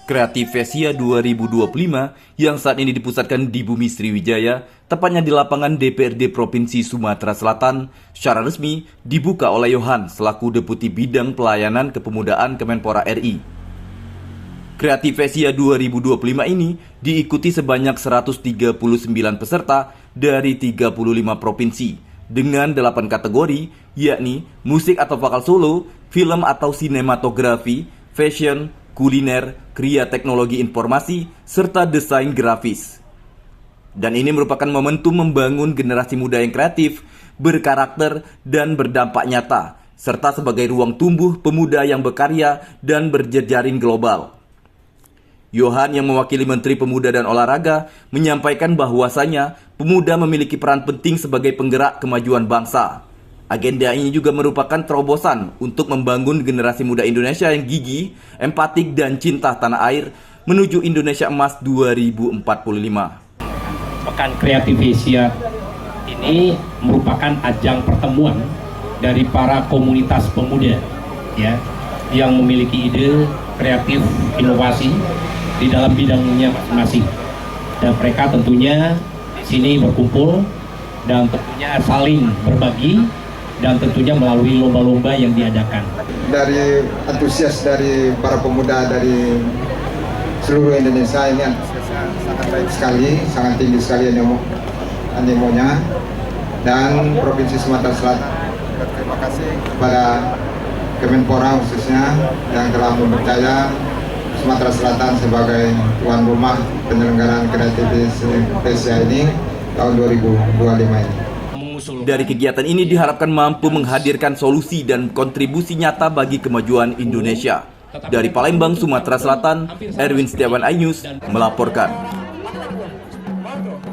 Kreativesia 2025 yang saat ini dipusatkan di Bumi Sriwijaya, tepatnya di lapangan DPRD Provinsi Sumatera Selatan, secara resmi dibuka oleh Yohan selaku Deputi Bidang Pelayanan Kepemudaan Kemenpora RI. Kreativesia 2025 ini diikuti sebanyak 139 peserta dari 35 provinsi dengan 8 kategori, yakni musik atau vokal solo, film atau sinematografi, fashion, kuliner, kriya teknologi informasi, serta desain grafis. Dan ini merupakan momentum membangun generasi muda yang kreatif, berkarakter, dan berdampak nyata, serta sebagai ruang tumbuh pemuda yang berkarya dan berjejaring global. Yohan yang mewakili Menteri Pemuda dan Olahraga menyampaikan bahwasanya pemuda memiliki peran penting sebagai penggerak kemajuan bangsa. Agenda ini juga merupakan terobosan untuk membangun generasi muda Indonesia yang gigih, empatik, dan cinta tanah air menuju Indonesia Emas 2045. Pekan Kreativesia ini merupakan ajang pertemuan dari para komunitas pemuda ya, yang memiliki ide kreatif, inovasi di dalam bidangnya masing-masing. Dan mereka tentunya di sini berkumpul dan tentunya saling berbagi dan tentunya melalui lomba-lomba yang diadakan. Dari antusias dari para pemuda dari seluruh Indonesia ini antusiasnya sangat baik sekali, sangat tinggi sekali animonya. Dan Provinsi Sumatera Selatan terima kasih kepada Kemenpora khususnya yang telah mempercaya Sumatera Selatan sebagai tuan rumah penyelenggaraan Kreativesia ini tahun 2025 ini. Dari kegiatan ini diharapkan mampu menghadirkan solusi dan kontribusi nyata bagi kemajuan Indonesia. Dari Palembang, Sumatera Selatan, Erwin Setiawan, iNews melaporkan.